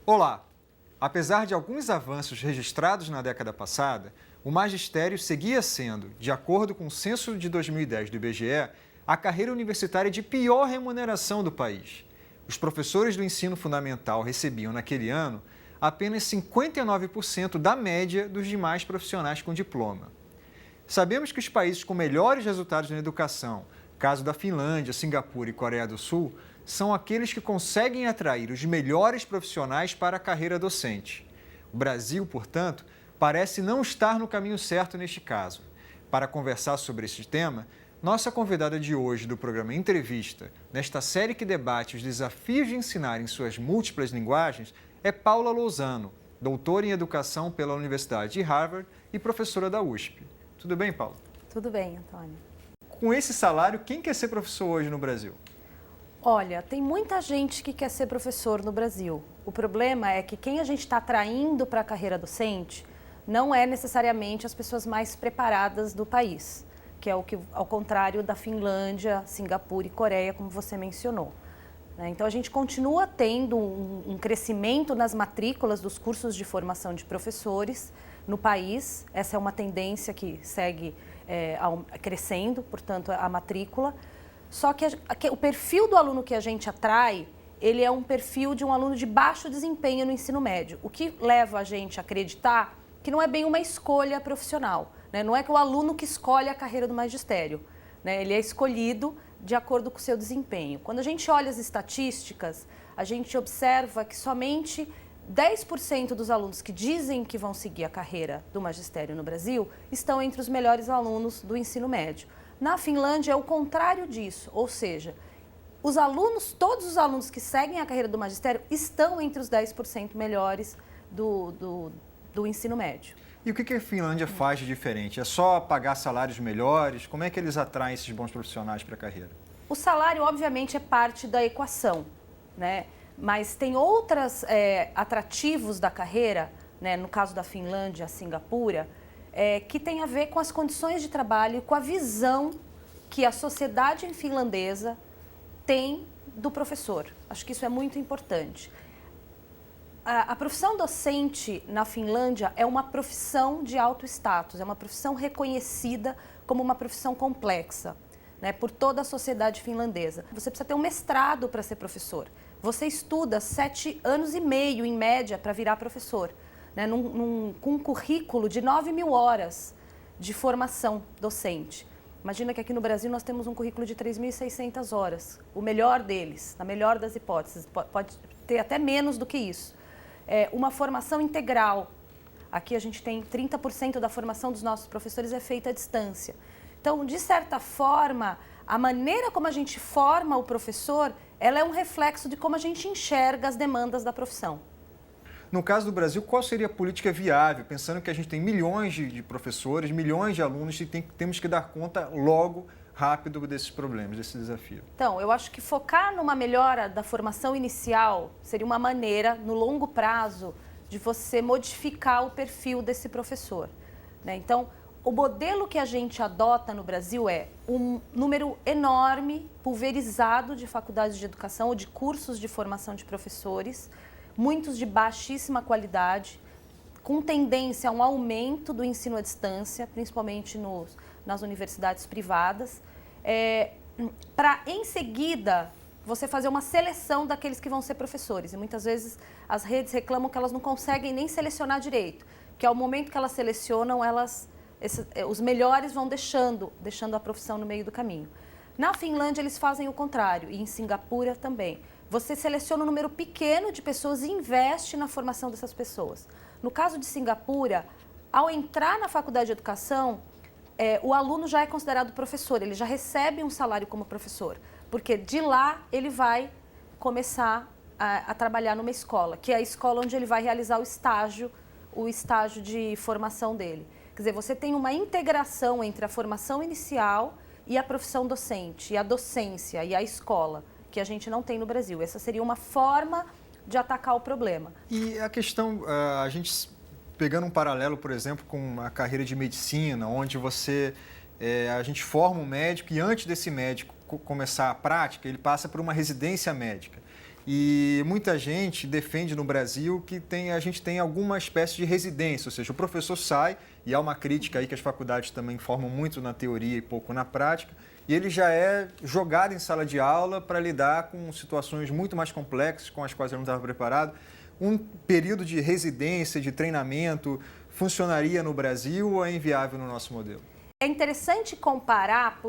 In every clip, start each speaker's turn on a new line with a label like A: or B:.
A: Olá! Apesar de alguns avanços registrados na década passada, o magistério seguia sendo, de acordo com o censo de 2010 do IBGE, a carreira universitária de pior remuneração do país. Os professores do ensino fundamental recebiam, naquele ano, apenas 59% da média dos demais profissionais com diploma. Sabemos que os países com melhores resultados na educação, caso da Finlândia, Singapura e Coreia do Sul, são aqueles que conseguem atrair os melhores profissionais para a carreira docente. O Brasil, portanto, parece não estar no caminho certo neste caso. Para conversar sobre esse tema, nossa convidada de hoje do programa Entrevista, nesta série que debate os desafios de ensinar em suas múltiplas linguagens, é Paula Lousano, doutora em Educação pela Universidade de Harvard e professora da USP. Tudo bem, Paula?
B: Tudo bem, Antônio.
A: Com esse salário, quem quer ser professor hoje no Brasil?
B: Olha, tem muita gente que quer ser professor no Brasil. O problema é que quem a gente está atraindo para a carreira docente não é necessariamente as pessoas mais preparadas do país, que é o que, ao contrário da Finlândia, Singapura e Coreia, como você mencionou. Então, a gente continua tendo um crescimento nas matrículas dos cursos de formação de professores no país. Essa é uma tendência que segue crescendo, portanto, a matrícula. Só que o perfil do aluno que a gente atrai, ele é um perfil de um aluno de baixo desempenho no ensino médio, o que leva a gente a acreditar que não é bem uma escolha profissional, né? Não é que o aluno que escolhe a carreira do magistério, né? Ele é escolhido de acordo com o seu desempenho. Quando a gente olha as estatísticas, a gente observa que somente 10% dos alunos que dizem que vão seguir a carreira do magistério no Brasil estão entre os melhores alunos do ensino médio. Na Finlândia é o contrário disso, ou seja, todos os alunos que seguem a carreira do magistério estão entre os 10% melhores do ensino médio.
A: E o que a Finlândia faz de diferente? É só pagar salários melhores? Como é que eles atraem esses bons profissionais para a carreira?
B: O salário, obviamente, é parte da equação, né? Mas tem outros atrativos da carreira, né? No caso da Finlândia, Singapura, que tem a ver com as condições de trabalho e com a visão que a sociedade finlandesa tem do professor. Acho que isso é muito importante. A profissão docente na Finlândia é uma profissão de alto status, é uma profissão reconhecida como uma profissão complexa, né, por toda a sociedade finlandesa. Você precisa ter um mestrado para ser professor. Você estuda 7 anos e meio, em média, para virar professor, né, com um currículo de 9.000 horas de formação docente. Imagina que aqui no Brasil nós temos um currículo de 3.600 horas, o melhor deles, na melhor das hipóteses, pode ter até menos do que isso. Uma formação integral. Aqui a gente tem 30% da formação dos nossos professores é feita à distância. Então, de certa forma, a maneira como a gente forma o professor, ela é um reflexo de como a gente enxerga as demandas da profissão.
A: No caso do Brasil, qual seria a política viável, pensando que a gente tem milhões de professores, milhões de alunos e temos que dar conta logo, rápido desses problemas, desse desafio?
B: Então, eu acho que focar numa melhora da formação inicial seria uma maneira, no longo prazo, de você modificar o perfil desse professor, né? Então, o modelo que a gente adota no Brasil é um número enorme, pulverizado de faculdades de educação ou de cursos de formação de professores, muitos de baixíssima qualidade, com tendência a um aumento do ensino à distância, principalmente nas universidades privadas, para em seguida você fazer uma seleção daqueles que vão ser professores. E muitas vezes as redes reclamam que elas não conseguem nem selecionar direito, que ao momento que elas selecionam, os melhores vão deixando a profissão no meio do caminho. Na Finlândia eles fazem o contrário, e em Singapura também. Você seleciona um número pequeno de pessoas e investe na formação dessas pessoas. No caso de Singapura, ao entrar na faculdade de educação, o aluno já é considerado professor, ele já recebe um salário como professor, porque de lá ele vai começar a trabalhar numa escola, que é a escola onde ele vai realizar o estágio de formação dele. Quer dizer, você tem uma integração entre a formação inicial e a profissão docente, e a docência e a escola, que a gente não tem no Brasil. Essa seria uma forma de atacar o problema.
A: E a questão, a gente pegando um paralelo, por exemplo, com a carreira de medicina, onde a gente forma um médico e antes desse médico começar a prática, ele passa por uma residência médica. E muita gente defende no Brasil que a gente tem alguma espécie de residência, ou seja, o professor sai, e há uma crítica aí que as faculdades também formam muito na teoria e pouco na prática, e ele já é jogado em sala de aula para lidar com situações muito mais complexas, com as quais ele não estava preparado. Um período de residência, de treinamento, funcionaria no Brasil ou é inviável no nosso modelo?
B: É interessante comparar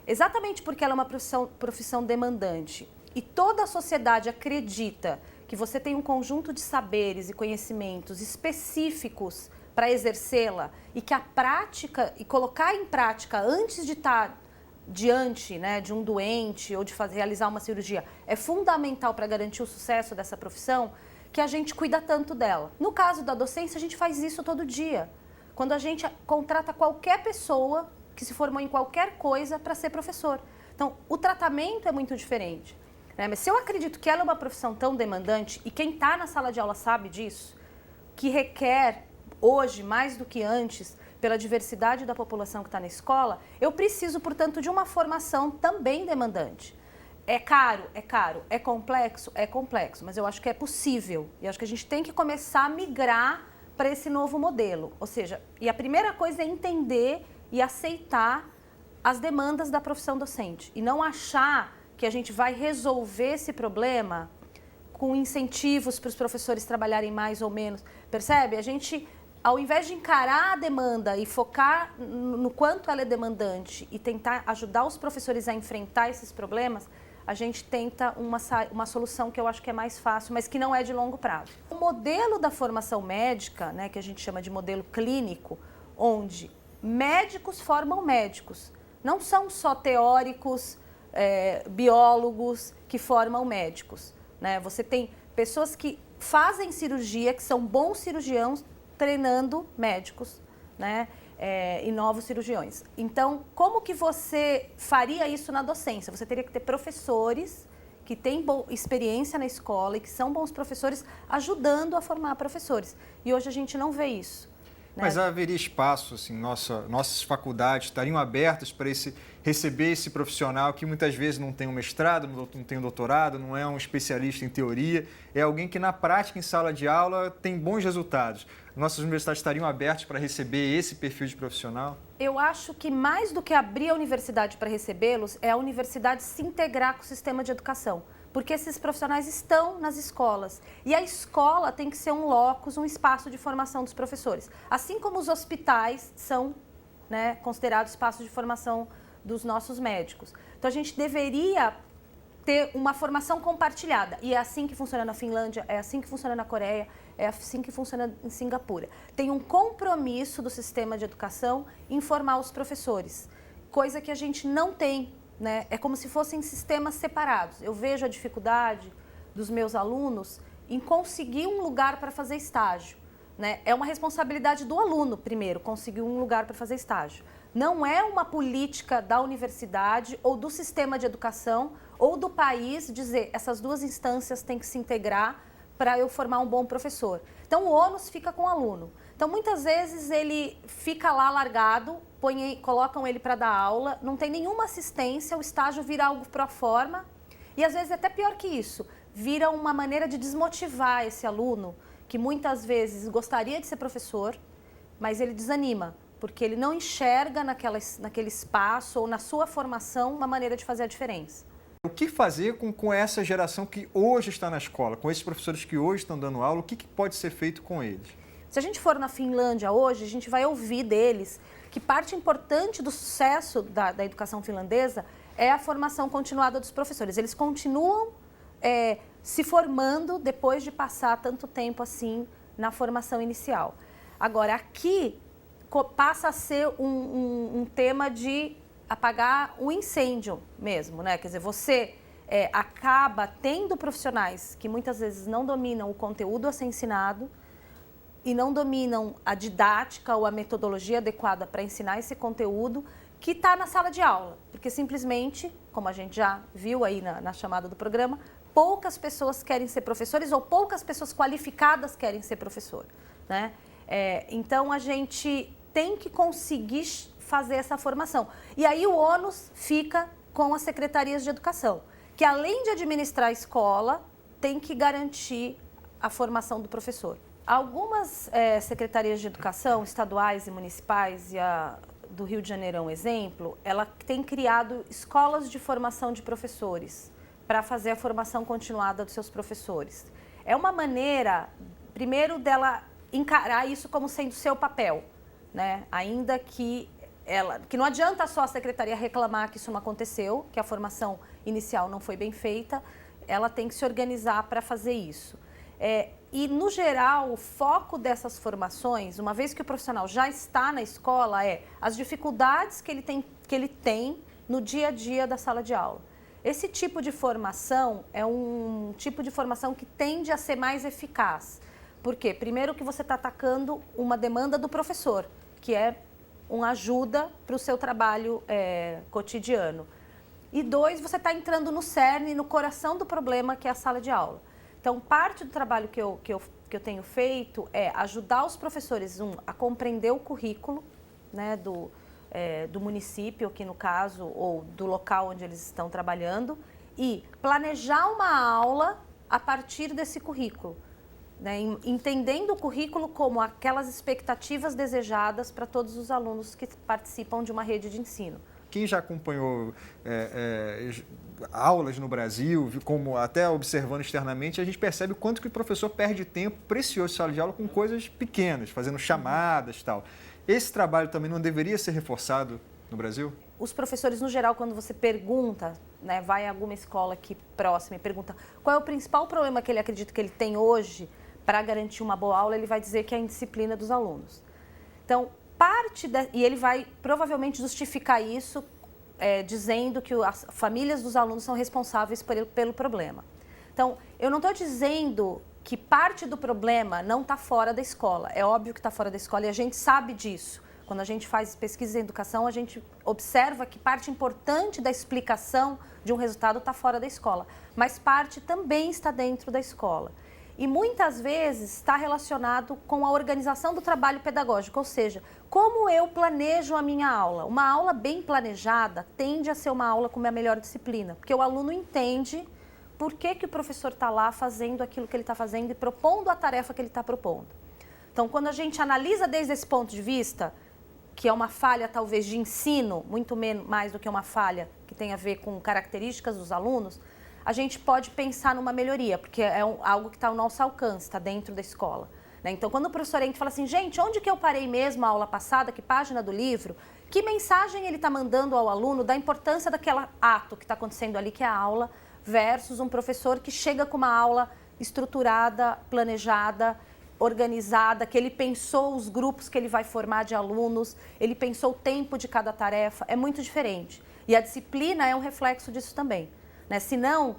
B: exatamente porque ela é uma profissão demandante e toda a sociedade acredita que você tem um conjunto de saberes e conhecimentos específicos para exercê-la e que a prática e colocar em prática antes de estar diante, né, de um doente ou de realizar uma cirurgia é fundamental para garantir o sucesso dessa profissão, que a gente cuida tanto dela. No caso da docência, a gente faz isso todo dia. Quando a gente contrata qualquer pessoa que se formou em qualquer coisa para ser professor. Então, o tratamento é muito diferente. Mas se eu acredito que ela é uma profissão tão demandante, e quem está na sala de aula sabe disso, que requer hoje, mais do que antes, pela diversidade da população que está na escola, eu preciso, portanto, de uma formação também demandante. É caro, é complexo, mas eu acho que é possível. E acho que a gente tem que começar a migrar para esse novo modelo. Ou seja, e a primeira coisa é entender e aceitar as demandas da profissão docente. E não achar que a gente vai resolver esse problema com incentivos para os professores trabalharem mais ou menos. Percebe? A gente, ao invés de encarar a demanda e focar no quanto ela é demandante e tentar ajudar os professores a enfrentar esses problemas, a gente tenta uma solução que eu acho que é mais fácil, mas que não é de longo prazo. O modelo da formação médica, né, que a gente chama de modelo clínico, onde médicos formam médicos, não são só teóricos, biólogos que formam médicos, né? Você tem pessoas que fazem cirurgia, que são bons cirurgiãos, treinando médicos, né? E novos cirurgiões. Então, como que você faria isso na docência? Você teria que ter professores que têm experiência na escola e que são bons professores ajudando a formar professores. E hoje a gente não vê isso. Né?
A: Mas haveria espaço, assim, nossas faculdades estariam abertas para receber esse profissional que muitas vezes não tem um mestrado, não tem um doutorado, não é um especialista em teoria, é alguém que na prática, em sala de aula, tem bons resultados. Nossas universidades estariam abertas para receber esse perfil de profissional?
B: Eu acho que mais do que abrir a universidade para recebê-los, é a universidade se integrar com o sistema de educação. Porque esses profissionais estão nas escolas. E a escola tem que ser um locus, um espaço de formação dos professores. Assim como os hospitais são, né, considerados espaços de formação dos nossos médicos. Então, a gente deveria ter uma formação compartilhada. E é assim que funciona na Finlândia, é assim que funciona na Coreia, é assim que funciona em Singapura. Tem um compromisso do sistema de educação em formar os professores, coisa que a gente não tem. Né? É como se fossem sistemas separados. Eu vejo a dificuldade dos meus alunos em conseguir um lugar para fazer estágio. Né? É uma responsabilidade do aluno, primeiro, conseguir um lugar para fazer estágio. Não é uma política da universidade ou do sistema de educação ou do país dizer essas duas instâncias têm que se integrar para eu formar um bom professor. Então, o ônus fica com o aluno. Então, muitas vezes ele fica lá largado, colocam ele para dar aula, não tem nenhuma assistência, o estágio vira algo pro forma e às vezes até pior que isso, vira uma maneira de desmotivar esse aluno que muitas vezes gostaria de ser professor, mas ele desanima, porque ele não enxerga naquele espaço ou na sua formação uma maneira de fazer a diferença.
A: O que fazer com essa geração que hoje está na escola, com esses professores que hoje estão dando aula, o que pode ser feito com eles?
B: Se a gente for na Finlândia hoje, a gente vai ouvir deles que parte importante do sucesso da educação finlandesa é a formação continuada dos professores. Eles continuam se formando depois de passar tanto tempo assim na formação inicial. Agora, aqui passa a ser um tema de apagar o incêndio mesmo, né? Quer dizer, você acaba tendo profissionais que muitas vezes não dominam o conteúdo a ser ensinado e não dominam a didática ou a metodologia adequada para ensinar esse conteúdo que está na sala de aula. Porque simplesmente, como a gente já viu aí na chamada do programa, poucas pessoas querem ser professores ou poucas pessoas qualificadas querem ser professor, né? Então, a gente tem que conseguir fazer essa formação. E aí o ônus fica com as secretarias de educação, que além de administrar a escola, tem que garantir a formação do professor. Algumas secretarias de educação, estaduais e municipais, e a do Rio de Janeiro é um exemplo, ela tem criado escolas de formação de professores para fazer a formação continuada dos seus professores. É uma maneira, primeiro, dela encarar isso como sendo seu papel, né? Ainda que não adianta só a secretaria reclamar que isso não aconteceu, que a formação inicial não foi bem feita, ela tem que se organizar para fazer isso. E, no geral, o foco dessas formações, uma vez que o profissional já está na escola, é as dificuldades que ele tem no dia a dia da sala de aula. Esse tipo de formação é um tipo de formação que tende a ser mais eficaz. Por quê? Primeiro que você está atacando uma demanda do professor, que é uma ajuda para o seu trabalho cotidiano. E dois, você está entrando no cerne, no coração do problema, que é a sala de aula. Então, parte do trabalho que eu tenho feito é ajudar os professores, a compreender o currículo, né, do município, aqui no caso, ou do local onde eles estão trabalhando, e planejar uma aula a partir desse currículo, né, entendendo o currículo como aquelas expectativas desejadas para todos os alunos que participam de uma rede de ensino.
A: Quem já acompanhou aulas no Brasil, como até observando externamente, a gente percebe o quanto que o professor perde tempo precioso em sala de aula com coisas pequenas, fazendo chamadas e tal. Esse trabalho também não deveria ser reforçado no Brasil?
B: Os professores, no geral, quando você pergunta, né, vai a alguma escola aqui próxima e pergunta qual é o principal problema que ele acredita que ele tem hoje para garantir uma boa aula, ele vai dizer que é a indisciplina dos alunos. Então, e ele vai provavelmente justificar isso dizendo que as famílias dos alunos são responsáveis pelo problema. Então, eu não estou dizendo que parte do problema não está fora da escola. É óbvio que está fora da escola e a gente sabe disso. Quando a gente faz pesquisa em educação, a gente observa que parte importante da explicação de um resultado está fora da escola, mas parte também está dentro da escola. E muitas vezes está relacionado com a organização do trabalho pedagógico, ou seja, como eu planejo a minha aula. Uma aula bem planejada tende a ser uma aula com a melhor disciplina, porque o aluno entende por que o professor está lá fazendo aquilo que ele está fazendo e propondo a tarefa que ele está propondo. Então, quando a gente analisa desde esse ponto de vista, que é uma falha talvez de ensino, muito mais do que uma falha que tem a ver com características dos alunos, a gente pode pensar numa melhoria, porque é algo que está ao nosso alcance, está dentro da escola, né? Então, quando o professor entra e fala assim, gente, onde que eu parei mesmo a aula passada, que página do livro, que mensagem ele está mandando ao aluno da importância daquele ato que está acontecendo ali, que é a aula, versus um professor que chega com uma aula estruturada, planejada, organizada, que ele pensou os grupos que ele vai formar de alunos, ele pensou o tempo de cada tarefa, é muito diferente. E a disciplina é um reflexo disso também. Né? Senão,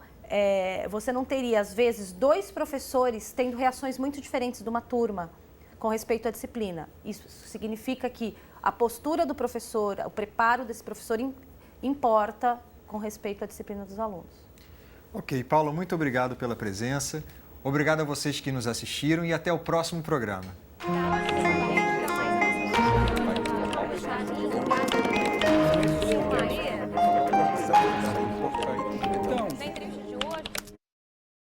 B: você não teria, às vezes, dois professores tendo reações muito diferentes de uma turma com respeito à disciplina. Isso significa que a postura do professor, o preparo desse professor importa com respeito à disciplina dos alunos.
A: Ok, Paula, muito obrigado pela presença. Obrigado a vocês que nos assistiram e até o próximo programa.